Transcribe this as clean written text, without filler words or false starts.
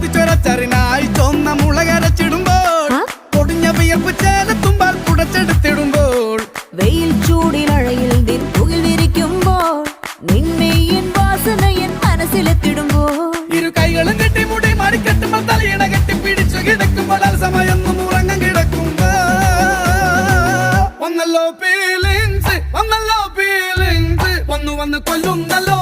കൊതിച്ചൊരച്ചറിനായി ചൊന്ന മുളകരച്ചിടുമ്പോൾ പൊടിഞ്ഞ വിയർപ്പ് ചേലത്തുമ്പാൽ കുടച്ചെടുത്തിടുമ്പോൾ വെയിൽ ചൂടിനഴയിൽ പുകിൽ വിരിക്കുമ്പോൾ നിന്നെയും വാസനയൻ മനസ്സിലെത്തിടുമ്പോൾ ഇരു കൈകളും കെട്ടി മുടി മടിക്കെട്ടുമ്പോൾ തലയിണ കെട്ടി പിടിച്ചു കിടക്കുമ്പോൾ സമയൊന്നും ഉറങ്ങാൻ കിടക്കുമ്പോ വന്നല്ലോ ഫീലിങ്സ് വന്നു കൊല്ലുന്നല്ലോ